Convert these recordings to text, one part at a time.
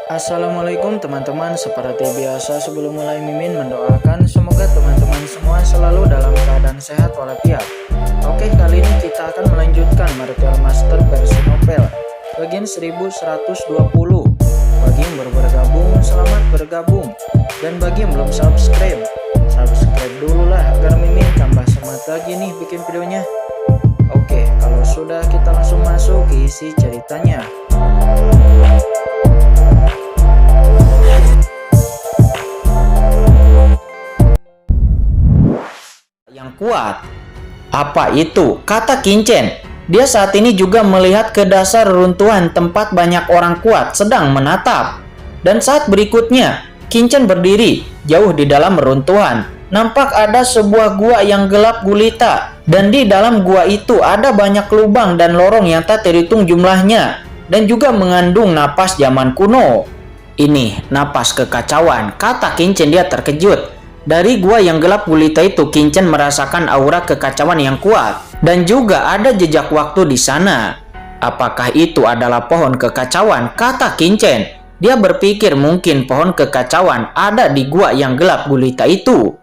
Assalamualaikum teman-teman, seperti biasa sebelum mulai Mimin mendoakan semoga teman-teman semua selalu dalam keadaan sehat walafiat. Oke, kali ini kita akan melanjutkan Martial Master versi novel bagian 1120. Bagi yang baru bergabung, selamat bergabung. Dan bagi yang belum subscribe dulu lah agar Mimin tambah semangat lagi nih bikin videonya. Oke, kalau sudah kita langsung masuk ke isi ceritanya. Yang kuat. Apa itu? Kata Kincen. Dia saat ini juga melihat ke dasar reruntuhan tempat banyak orang kuat sedang menatap. Dan saat berikutnya, Kincen berdiri jauh di dalam reruntuhan. Nampak ada sebuah gua yang gelap gulita. Dan di dalam gua itu ada banyak lubang dan lorong yang tak terhitung jumlahnya. Dan juga mengandung napas zaman kuno. Ini napas kekacauan, kata Kincen. Dia terkejut. Dari gua yang gelap gulita itu, Kincen merasakan aura kekacauan yang kuat. Dan juga ada jejak waktu di sana. Apakah itu adalah pohon kekacauan? Kata Kincen. Dia berpikir mungkin pohon kekacauan ada di gua yang gelap gulita itu.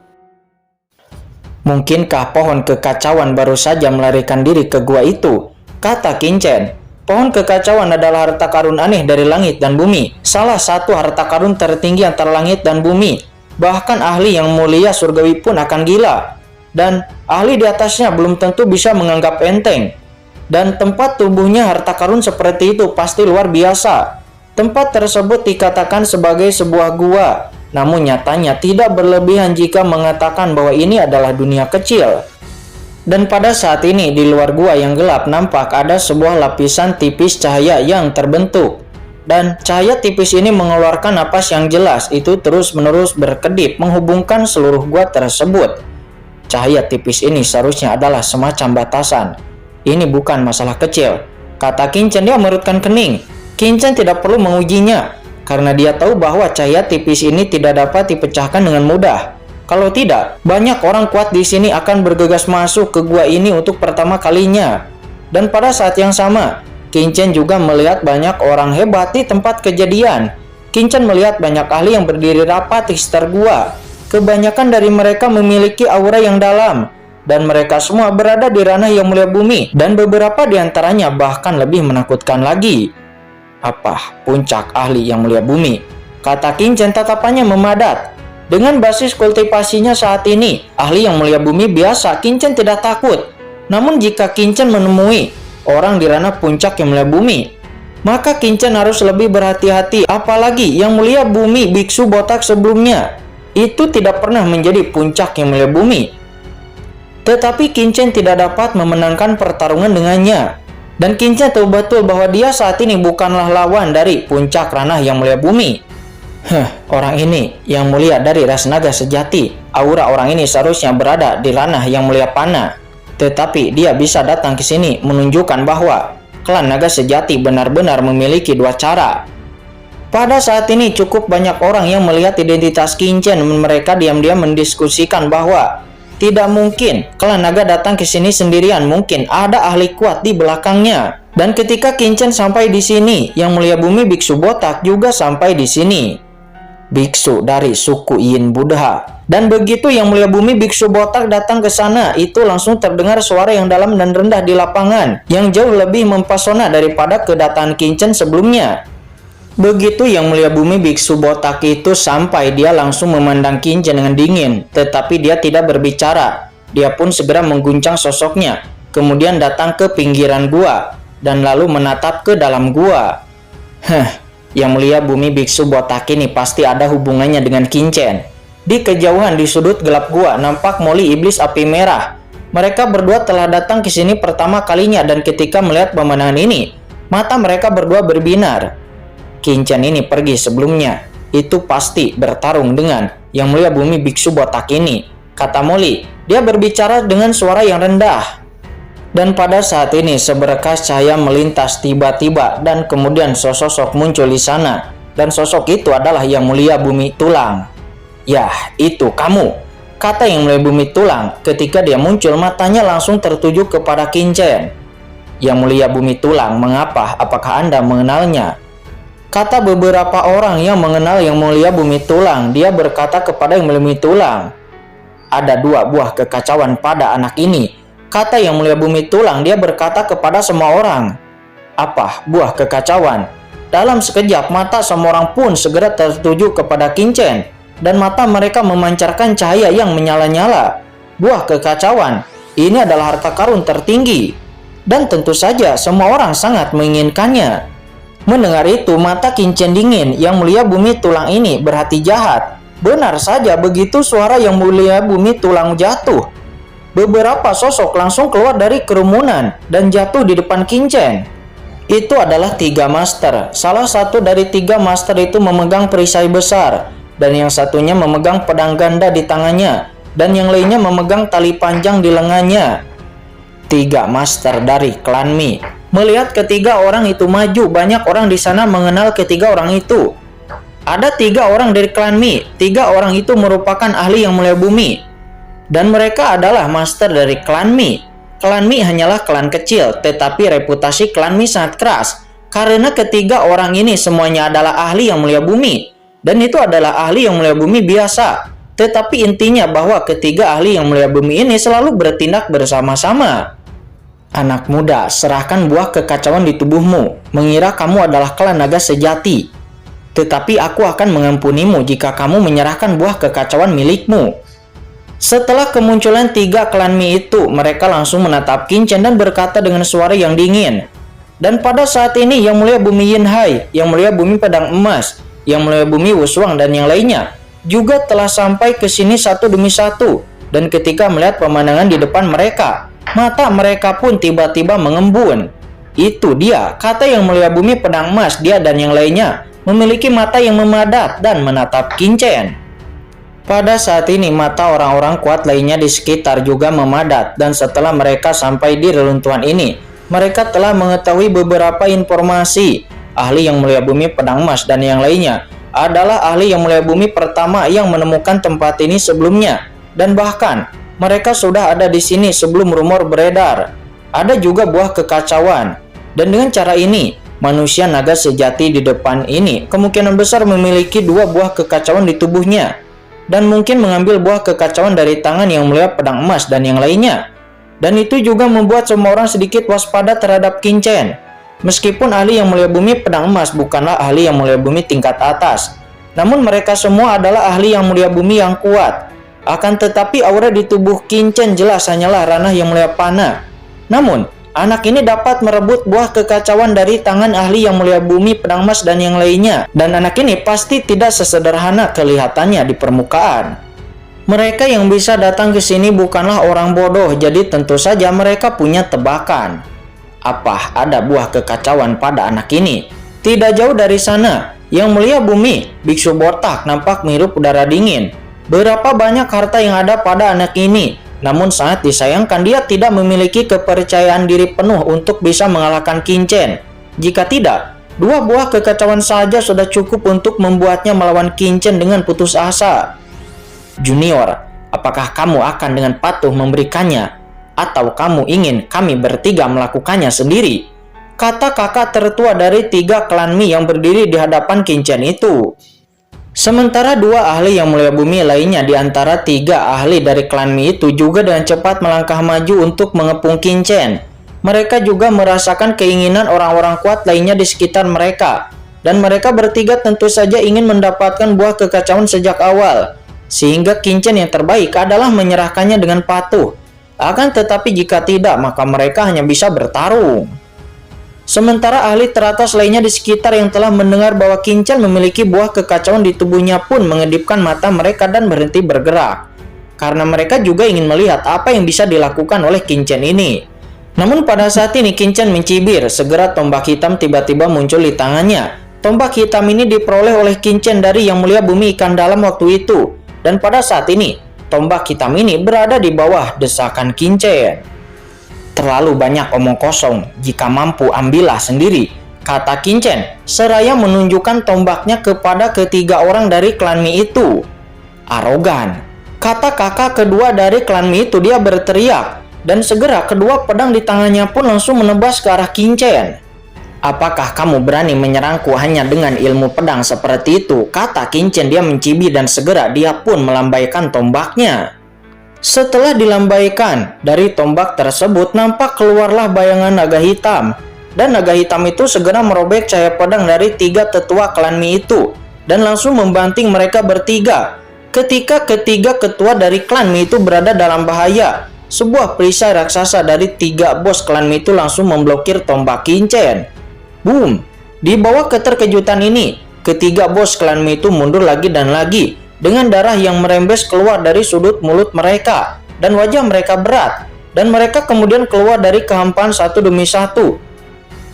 Mungkinkah pohon kekacauan baru saja melarikan diri ke gua itu? Kata Kincen. Pohon kekacauan adalah harta karun aneh dari langit dan bumi. Salah satu harta karun tertinggi antara langit dan bumi. Bahkan ahli yang mulia surgawi pun akan gila. Dan ahli di atasnya belum tentu bisa menganggap enteng. Dan tempat tubuhnya harta karun seperti itu pasti luar biasa. Tempat tersebut dikatakan sebagai sebuah gua. Namun nyatanya tidak berlebihan jika mengatakan bahwa ini adalah dunia kecil. Dan pada saat ini di luar gua yang gelap nampak ada sebuah lapisan tipis cahaya yang terbentuk. Dan cahaya tipis ini mengeluarkan napas yang jelas, itu terus-menerus berkedip menghubungkan seluruh gua tersebut. Cahaya tipis ini seharusnya adalah semacam batasan. Ini bukan masalah kecil. Kata Kincen. Dia mengerutkan kening. Kincen tidak perlu mengujinya, karena dia tahu bahwa cahaya tipis ini tidak dapat dipecahkan dengan mudah. Kalau tidak, banyak orang kuat di sini akan bergegas masuk ke gua ini untuk pertama kalinya. Dan pada saat yang sama, Kincen juga melihat banyak orang hebat di tempat kejadian. Kincen melihat banyak ahli yang berdiri rapat di sekitar gua. Kebanyakan dari mereka memiliki aura yang dalam, dan mereka semua berada di ranah yang mulia bumi, dan beberapa di antaranya bahkan lebih menakutkan lagi. Apa? Puncak ahli yang mulia bumi? Kata Kincen, tatapannya memadat. Dengan basis kultivasinya saat ini, ahli yang mulia bumi biasa, Kincen tidak takut. Namun jika Kincen menemui orang di ranah puncak yang mulia bumi, maka Kincen harus lebih berhati-hati. Apalagi yang mulia bumi biksu botak sebelumnya itu tidak pernah menjadi puncak yang mulia bumi. Tetapi Kincen tidak dapat memenangkan pertarungan dengannya. Dan Kincen tahu betul bahwa dia saat ini bukanlah lawan dari puncak ranah yang mulia bumi. Orang ini yang mulia dari ras naga sejati. Aura orang ini seharusnya berada di ranah yang mulia panah. Tetapi dia bisa datang ke sini menunjukkan bahwa klan naga sejati benar-benar memiliki dua cara. Pada saat ini cukup banyak orang yang melihat identitas Kincen. Mereka diam-diam mendiskusikan bahwa tidak mungkin klan naga datang ke sini sendirian. Mungkin ada ahli kuat di belakangnya. Dan ketika Kincen sampai di sini, yang mulia bumi biksu botak juga sampai di sini. Biksu dari suku Yin Buddha. Dan begitu yang mulia bumi biksu botak datang ke sana, itu langsung terdengar suara yang dalam dan rendah di lapangan, yang jauh lebih mempesona daripada kedatangan Kincen sebelumnya. Begitu yang mulia bumi biksu botak itu sampai, dia langsung memandang Kincen dengan dingin, tetapi dia tidak berbicara. Dia pun segera mengguncang sosoknya, kemudian datang ke pinggiran gua, dan lalu menatap ke dalam gua. Yang mulia bumi biksu botak ini pasti ada hubungannya dengan Kincen. Di kejauhan di sudut gelap gua nampak Molly iblis api merah. Mereka berdua telah datang ke sini pertama kalinya, dan ketika melihat pemandangan ini, mata mereka berdua berbinar. Kincen ini pergi sebelumnya, itu pasti bertarung dengan yang mulia bumi biksu botak ini, kata Molly. Dia berbicara dengan suara yang rendah. Dan pada saat ini seberkas cahaya melintas tiba-tiba, dan kemudian sosok muncul di sana. Dan sosok itu adalah yang mulia bumi tulang. Yah, itu kamu, kata yang mulia bumi tulang. Ketika dia muncul, matanya langsung tertuju kepada Kincen. Yang mulia bumi tulang, mengapa? Apakah Anda mengenalnya? Kata beberapa orang yang mengenal Yang Mulia Bumi Tulang. Dia berkata kepada Yang Mulia Bumi Tulang, ada 2 buah kekacauan pada anak ini. Kata Yang Mulia Bumi Tulang, dia berkata kepada semua orang, apa buah kekacauan? Dalam sekejap mata semua orang pun segera tertuju kepada Qin-Chen, dan mata mereka memancarkan cahaya yang menyala-nyala. Buah kekacauan, ini adalah harta karun tertinggi, dan tentu saja semua orang sangat menginginkannya. Mendengar itu, mata Qin-Chen dingin. Yang Mulia Bumi Tulang ini berhati jahat. Benar saja, begitu suara Yang Mulia Bumi Tulang jatuh, beberapa sosok langsung keluar dari kerumunan dan jatuh di depan Qin-Chen. Itu adalah 3 master. Salah satu dari 3 master itu memegang perisai besar, dan yang satunya memegang pedang ganda di tangannya, dan yang lainnya memegang tali panjang di lengannya. 3 master dari klan Mi. Melihat ketiga orang itu maju, banyak orang di sana mengenal ketiga orang itu. Ada 3 orang dari klan Mi. 3 orang itu merupakan ahli Yang Mulia Bumi, dan mereka adalah master dari klan Mi. Klan Mi hanyalah klan kecil, tetapi reputasi klan Mi sangat keras, karena ketiga orang ini semuanya adalah ahli Yang Mulia Bumi, dan itu adalah ahli Yang Mulia Bumi biasa. Tetapi intinya bahwa ketiga ahli Yang Mulia Bumi ini selalu bertindak bersama-sama. Anak muda, serahkan buah kekacauan di tubuhmu, mengira kamu adalah klan naga sejati. Tetapi aku akan mengampunimu jika kamu menyerahkan buah kekacauan milikmu. Setelah kemunculan 3 klan Mi itu, mereka langsung menatap Qin-Chen dan berkata dengan suara yang dingin. Dan pada saat ini Yang Mulia Bumi Yin Hai, Yang Mulia Bumi Pedang Emas, Yang Mulia Bumi Wushuang, dan yang lainnya juga telah sampai ke sini satu demi satu. Dan ketika melihat pemandangan di depan mereka, mata mereka pun tiba-tiba mengembun. Itu dia, kata Yang Mulia Bumi Pedang Emas. Dia dan yang lainnya memiliki mata yang memadat dan menatap Qin-Chen. Pada saat ini mata orang-orang kuat lainnya di sekitar juga memadat, dan setelah mereka sampai di reruntuhan ini, mereka telah mengetahui beberapa informasi. Ahli Yang Mulia Bumi Pedang Emas dan yang lainnya adalah ahli Yang Mulia Bumi pertama yang menemukan tempat ini sebelumnya, dan bahkan mereka sudah ada di sini sebelum rumor beredar. Ada juga buah kekacauan, dan dengan cara ini manusia naga sejati di depan ini kemungkinan besar memiliki 2 buah kekacauan di tubuhnya, dan mungkin mengambil buah kekacauan dari tangan Yang Mulia Pedang Emas dan yang lainnya. Dan itu juga membuat semua orang sedikit waspada terhadap Qin-Chen. Meskipun ahli Yang Mulia Bumi Pedang Emas bukanlah ahli Yang Mulia Bumi tingkat atas, namun mereka semua adalah ahli Yang Mulia Bumi yang kuat. Akan tetapi aura di tubuh Qin-Chen jelas hanyalah ranah Yang Mulia Panah. Namun anak ini dapat merebut buah kekacauan dari tangan ahli Yang Mulia Bumi Pedang Emas dan yang lainnya. Dan anak ini pasti tidak sesederhana kelihatannya di permukaan. Mereka yang bisa datang ke sini bukanlah orang bodoh, jadi tentu saja mereka punya tebakan. Apa ada buah kekacauan pada anak ini? Tidak jauh dari sana, Yang Mulia Bumi, biksu botak nampak menghirup udara dingin. Berapa banyak harta yang ada pada anak ini, namun sangat disayangkan dia tidak memiliki kepercayaan diri penuh untuk bisa mengalahkan Qin-Chen. Jika tidak, 2 buah kekacauan saja sudah cukup untuk membuatnya melawan Qin-Chen dengan putus asa. Junior, apakah kamu akan dengan patuh memberikannya, atau kamu ingin kami bertiga melakukannya sendiri? Kata kakak tertua dari 3 klan Mi yang berdiri di hadapan Qin-Chen itu. Sementara 2 ahli Yang Mulia Bumi lainnya di antara 3 ahli dari klan Mi itu juga dengan cepat melangkah maju untuk mengepung Qin-Chen. Mereka juga merasakan keinginan orang-orang kuat lainnya di sekitar mereka, dan mereka bertiga tentu saja ingin mendapatkan buah kekacauan sejak awal, sehingga Qin-Chen yang terbaik adalah menyerahkannya dengan patuh. Akan tetapi jika tidak, maka mereka hanya bisa bertarung. Sementara ahli teratas lainnya di sekitar yang telah mendengar bahwa Qin-Chen memiliki buah kekacauan di tubuhnya pun mengedipkan mata mereka dan berhenti bergerak, karena mereka juga ingin melihat apa yang bisa dilakukan oleh Qin-Chen ini. Namun pada saat ini Qin-Chen mencibir, segera tombak hitam tiba-tiba muncul di tangannya. Tombak hitam ini diperoleh oleh Qin-Chen dari Yang Mulia Bumi Ikan Dalam waktu itu, dan pada saat ini tombak hitam ini berada di bawah desakan Qin-Chen. Terlalu banyak omong kosong, jika mampu ambillah sendiri, kata Qin-Chen, seraya menunjukkan tombaknya kepada ketiga orang dari klan Mi itu. Arogan, kata kakak kedua dari klan Mi itu. Dia berteriak, dan segera kedua pedang di tangannya pun langsung menebas ke arah Qin-Chen. Apakah kamu berani menyerangku hanya dengan ilmu pedang seperti itu? Kata Qin Chen. Dia mencibir dan segera dia pun melambaikan tombaknya. Setelah dilambaikan, dari tombak tersebut nampak keluarlah bayangan naga hitam. Dan naga hitam itu segera merobek cahaya pedang dari 3 tetua klan Mi itu dan langsung membanting mereka bertiga. Ketika ketiga ketua dari klan Mi itu berada dalam bahaya, sebuah perisai raksasa dari 3 bos klan Mi itu langsung memblokir tombak Qin Chen. Boom! Di bawah keterkejutan ini, ketiga bos klan Mi itu mundur lagi dan lagi dengan darah yang merembes keluar dari sudut mulut mereka dan wajah mereka berat, dan mereka kemudian keluar dari kehampaan satu demi satu.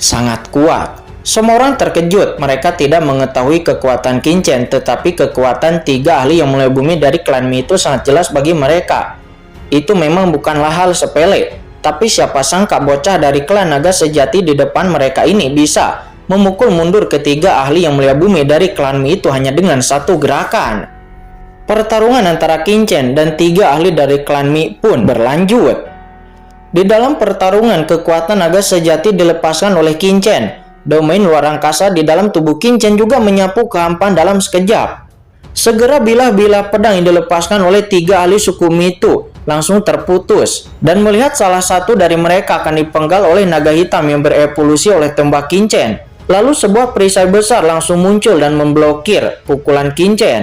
Sangat kuat. Semua orang terkejut. Mereka tidak mengetahui kekuatan Qin Chen, tetapi kekuatan 3 ahli yang mulai bumi dari klan Mi itu sangat jelas bagi mereka. Itu memang bukanlah hal sepele. Tapi siapa sangka bocah dari klan naga sejati di depan mereka ini bisa memukul mundur ketiga ahli yang mulia bumi dari klan Mi itu hanya dengan satu gerakan. Pertarungan antara Qin Chen dan 3 ahli dari klan Mi pun berlanjut. Di dalam pertarungan, kekuatan naga sejati dilepaskan oleh Qin Chen. Domain luar angkasa di dalam tubuh Qin Chen juga menyapu kehampaan dalam sekejap. Segera bilah-bilah pedang yang dilepaskan oleh 3 ahli suku Mi itu langsung terputus, dan melihat salah satu dari mereka akan dipenggal oleh naga hitam yang berevolusi oleh tombak Qin Chen. Lalu sebuah perisai besar langsung muncul dan memblokir pukulan Qin Chen.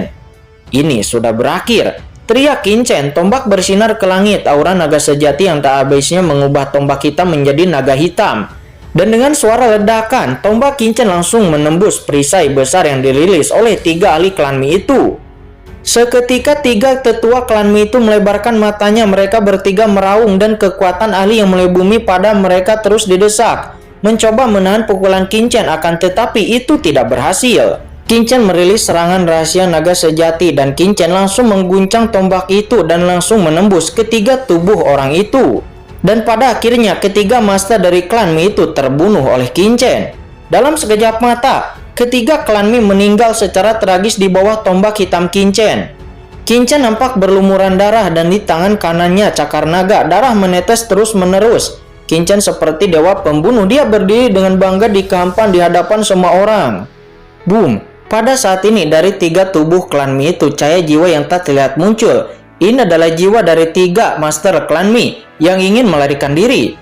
Ini sudah berakhir, teriak Qin Chen. Tombak bersinar ke langit, aura naga sejati yang tak habisnya mengubah tombak hitam menjadi naga hitam. Dan dengan suara ledakan, tombak Qin Chen langsung menembus perisai besar yang dirilis oleh 3 ahli klan Mi itu. Seketika 3 tetua klan Mi itu melebarkan matanya. Mereka bertiga meraung dan kekuatan ahli yang mulai bumi pada mereka terus didesak, mencoba menahan pukulan Qin Chen, akan tetapi itu tidak berhasil. Qin Chen merilis serangan rahasia naga sejati dan Qin Chen langsung mengguncang tombak itu dan langsung menembus ketiga tubuh orang itu. Dan pada akhirnya ketiga master dari klan Mi itu terbunuh oleh Qin Chen. Dalam sekejap mata, ketiga klan Mi meninggal secara tragis di bawah tombak hitam Qin Chen. Qin Chen nampak berlumuran darah dan di tangan kanannya cakar naga. Darah menetes terus-menerus. Qin Chen seperti dewa pembunuh. Dia berdiri dengan bangga di kehampaan di hadapan semua orang. Boom! Pada saat ini dari 3 tubuh klan Mi itu cahaya jiwa yang tak terlihat muncul. Ini adalah jiwa dari 3 master klan Mi yang ingin melarikan diri.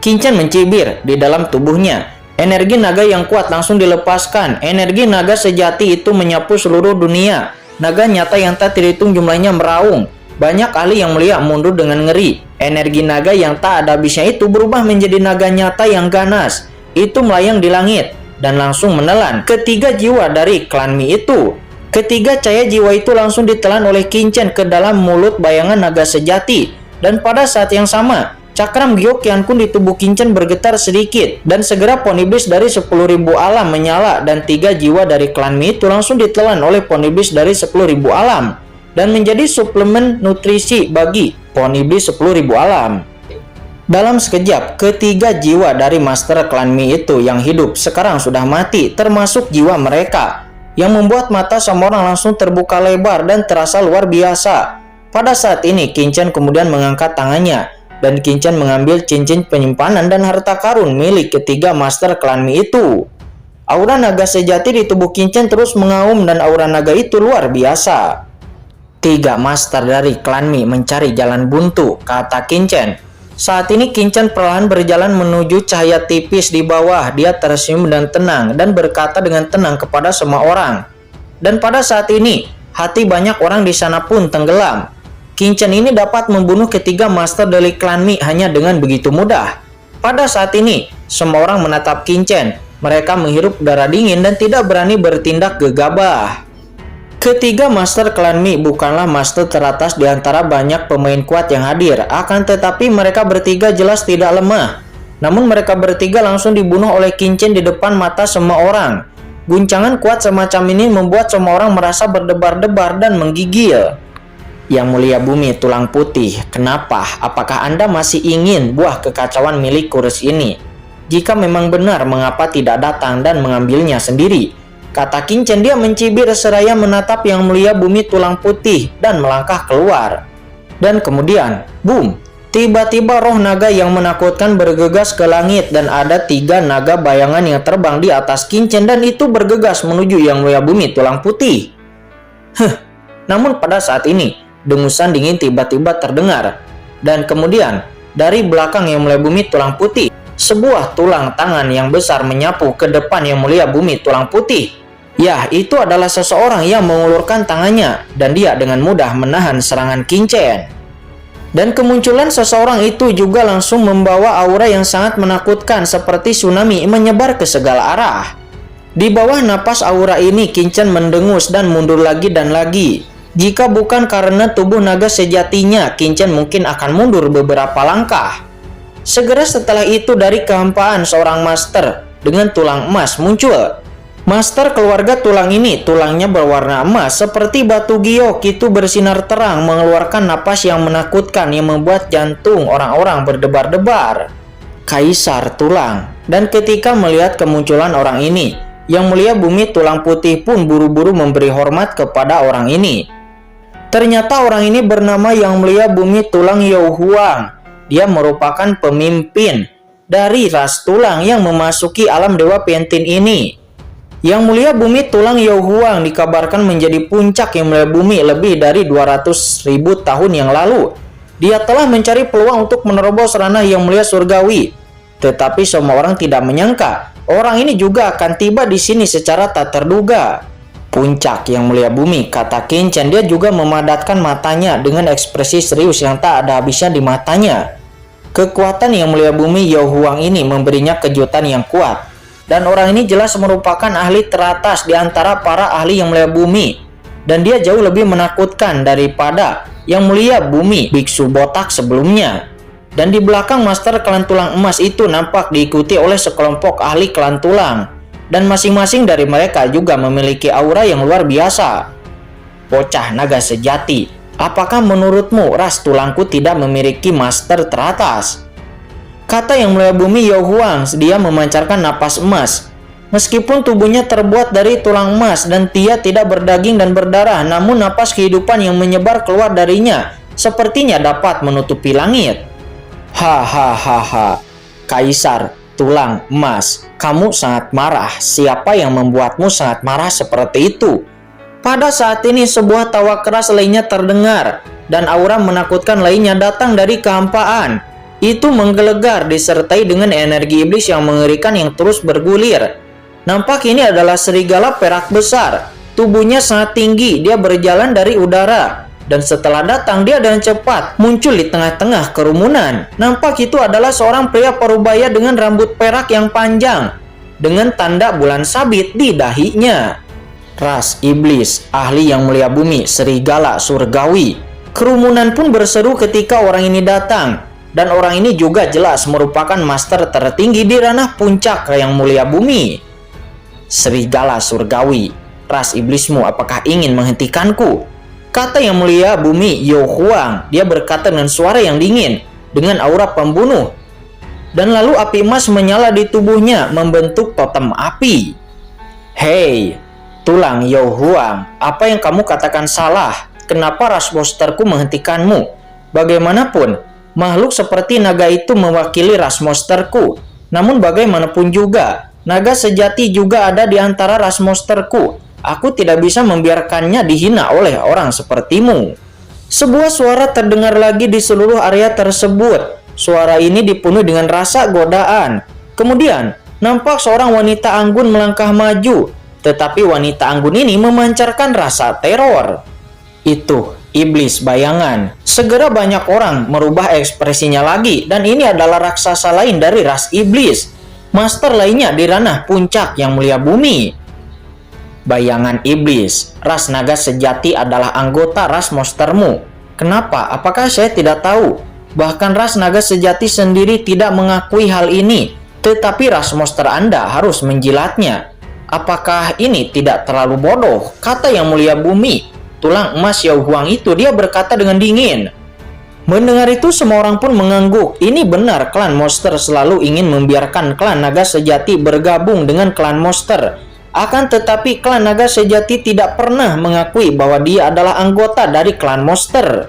Qin Chen mencibir di dalam tubuhnya. Energi naga yang kuat langsung dilepaskan. Energi naga sejati itu menyapu seluruh dunia. Naga nyata yang tak terhitung jumlahnya meraung. Banyak ahli yang melihat mundur dengan ngeri. Energi naga yang tak ada habisnya itu berubah menjadi naga nyata yang ganas. Itu melayang di langit dan langsung menelan ketiga jiwa dari klan Mi itu. Ketiga cahaya jiwa itu langsung ditelan oleh Qin Chen ke dalam mulut bayangan naga sejati. Dan pada saat yang sama, cakram Gyeokyan Kun di tubuh Qin Chen bergetar sedikit, dan segera Poniblis dari 10.000 alam menyala, dan 3 jiwa dari klan Mi itu langsung ditelan oleh Poniblis dari 10.000 alam dan menjadi suplemen nutrisi bagi Poniblis 10.000 alam. Dalam sekejap, ketiga jiwa dari master klan Mi itu yang hidup sekarang sudah mati, termasuk jiwa mereka, yang membuat mata semua orang langsung terbuka lebar dan terasa luar biasa. Pada saat ini, Qin Chen kemudian mengangkat tangannya, dan Qin Chen mengambil cincin penyimpanan dan harta karun milik ketiga master klan Mi itu. Aura naga sejati di tubuh Qin Chen terus mengaum dan aura naga itu luar biasa. 3 master dari klan Mi mencari jalan buntu, kata Qin Chen. Saat ini Qin Chen perlahan berjalan menuju cahaya tipis di bawah. Dia tersenyum dan tenang dan berkata dengan tenang kepada semua orang. Dan pada saat ini, hati banyak orang di sana pun tenggelam. Qin Chen ini dapat membunuh ketiga master dari klan Mi hanya dengan begitu mudah. Pada saat ini, semua orang menatap Qin Chen. Mereka menghirup udara dingin dan tidak berani bertindak gegabah. Ketiga master klan Mi bukanlah master teratas di antara banyak pemain kuat yang hadir. Akan tetapi mereka bertiga jelas tidak lemah. Namun mereka bertiga langsung dibunuh oleh Qin Chen di depan mata semua orang. Guncangan kuat semacam ini membuat semua orang merasa berdebar-debar dan menggigil. Yang mulia bumi tulang putih, kenapa? Apakah Anda masih ingin buah kekacauan milik Kurus ini? Jika memang benar, mengapa tidak datang dan mengambilnya sendiri? Kata Qin Chen. Dia mencibir seraya menatap yang mulia bumi tulang putih dan melangkah keluar. Dan kemudian, boom! Tiba-tiba roh naga yang menakutkan bergegas ke langit dan ada 3 naga bayangan yang terbang di atas Kincen dan itu bergegas menuju Yang Mulia Bumi Tulang Putih. Namun pada saat ini, dengusan dingin tiba-tiba terdengar. Dan kemudian, dari belakang Yang Mulia Bumi Tulang Putih, sebuah tulang tangan yang besar menyapu ke depan Yang Mulia Bumi Tulang Putih. Ya, itu adalah seseorang yang mengulurkan tangannya dan dia dengan mudah menahan serangan Kincen. Dan kemunculan seseorang itu juga langsung membawa aura yang sangat menakutkan seperti tsunami menyebar ke segala arah. Di bawah napas aura ini, Kincen mendengus dan mundur lagi dan lagi. Jika bukan karena tubuh naga sejatinya, Kincen mungkin akan mundur beberapa langkah. Segera setelah itu dari kehampaan seorang master dengan tulang emas muncul. Master keluarga tulang ini, tulangnya berwarna emas seperti batu giok itu bersinar terang mengeluarkan napas yang menakutkan yang membuat jantung orang-orang berdebar-debar. Kaisar Tulang. Dan ketika melihat kemunculan orang ini, Yang Mulia Bumi Tulang Putih pun buru-buru memberi hormat kepada orang ini. Ternyata orang ini bernama Yang Mulia Bumi Tulang Yao Huang. Dia merupakan pemimpin dari ras tulang yang memasuki alam Dewa Pentin ini. Yang Mulia Bumi Tulang Yao Huang dikabarkan menjadi puncak Yang Mulia Bumi lebih dari 200.000 tahun yang lalu. Dia telah mencari peluang untuk menerobos ranah Yang Mulia Surgawi. Tetapi semua orang tidak menyangka orang ini juga akan tiba di sini secara tak terduga. Puncak Yang Mulia Bumi, kata Kincen. Dia juga memadatkan matanya dengan ekspresi serius yang tak ada habisnya di matanya. Kekuatan Yang Mulia Bumi Yao Huang ini memberinya kejutan yang kuat. Dan orang ini jelas merupakan ahli teratas di antara para ahli Yang Mulia Bumi. Dan dia jauh lebih menakutkan daripada Yang Mulia Bumi Biksu Botak sebelumnya. Dan di belakang Master Klan Tulang Emas itu nampak diikuti oleh sekelompok ahli Klan Tulang. Dan masing-masing dari mereka juga memiliki aura yang luar biasa. Bocah naga sejati, apakah menurutmu ras tulangku tidak memiliki master teratas? Kata Yang Mulia Bumi Yao Huang, dia memancarkan napas emas. Meskipun tubuhnya terbuat dari tulang emas dan dia tidak berdaging dan berdarah, namun napas kehidupan yang menyebar keluar darinya sepertinya dapat menutupi langit. Hahaha, Kaisar Tulang Emas, kamu sangat marah. Siapa yang membuatmu sangat marah seperti itu? Pada saat ini sebuah tawa keras lainnya terdengar dan aura menakutkan lainnya datang dari kehampaan. Itu menggelegar disertai dengan energi iblis yang mengerikan yang terus bergulir. Nampak ini adalah serigala perak besar. Tubuhnya sangat tinggi, dia berjalan dari udara. Dan setelah datang, dia dengan cepat muncul di tengah-tengah kerumunan. Nampak itu adalah seorang pria parubaya dengan rambut perak yang panjang, dengan tanda bulan sabit di dahinya. Ras iblis, ahli Yang Mulia Bumi, serigala surgawi. Kerumunan pun berseru ketika orang ini datang. Dan orang ini juga jelas merupakan master tertinggi di ranah puncak Yang Mulia Bumi. Serigala surgawi, ras iblismu apakah ingin menghentikanku? Kata Yang Mulia Bumi Yao Huang. Dia berkata dengan suara yang dingin, dengan aura pembunuh. Dan lalu api emas menyala di tubuhnya, membentuk totem api. Hei, Tulang Yao Huang, apa yang kamu katakan salah? Kenapa ras monsterku menghentikanmu? Bagaimanapun, makhluk seperti naga itu mewakili ras monsterku. Namun bagaimanapun juga, naga sejati juga ada di antara ras monsterku. Aku tidak bisa membiarkannya dihina oleh orang sepertimu. Sebuah suara terdengar lagi di seluruh area tersebut. Suara ini dipenuhi dengan rasa godaan. Kemudian, nampak seorang wanita anggun melangkah maju. Tetapi wanita anggun ini memancarkan rasa teror. Itu iblis bayangan. Segera banyak orang merubah ekspresinya lagi. Dan ini adalah raksasa lain dari ras iblis. Master lainnya di ranah puncak Yang Mulia Bumi. Bayangan iblis, ras naga sejati adalah anggota ras monstermu. Kenapa? Apakah saya tidak tahu? Bahkan ras naga sejati sendiri tidak mengakui hal ini. Tetapi ras monster Anda harus menjilatnya. Apakah ini tidak terlalu bodoh? Kata Yang Mulia Bumi Tulang Emas Yao Huang itu. Dia berkata dengan dingin. Mendengar itu semua orang pun mengangguk. Ini benar, klan monster selalu ingin membiarkan klan naga sejati bergabung dengan klan monster. Akan tetapi klan naga sejati tidak pernah mengakui bahwa dia adalah anggota dari klan monster.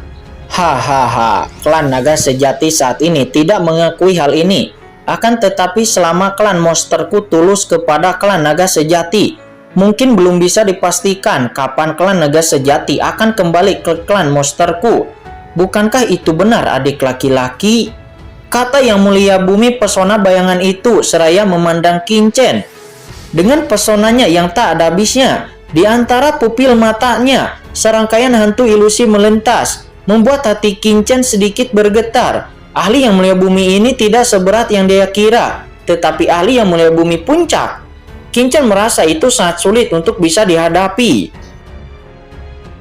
Hahaha, klan naga sejati saat ini tidak mengakui hal ini. Akan tetapi selama klan monsterku tulus kepada klan naga sejati, mungkin belum bisa dipastikan kapan klan naga sejati akan kembali ke klan monsterku. Bukankah itu benar, adik laki-laki? Kata Yang Mulia Bumi pesona bayangan itu seraya memandang Kincen. Dengan pesonanya yang tak ada habisnya, di antara pupil matanya, serangkaian hantu ilusi melintas, membuat hati Kincen sedikit bergetar. Ahli Yang Mulia Bumi ini tidak seberat yang dia kira, tetapi ahli Yang Mulia Bumi puncak. Kincen merasa itu sangat sulit untuk bisa dihadapi.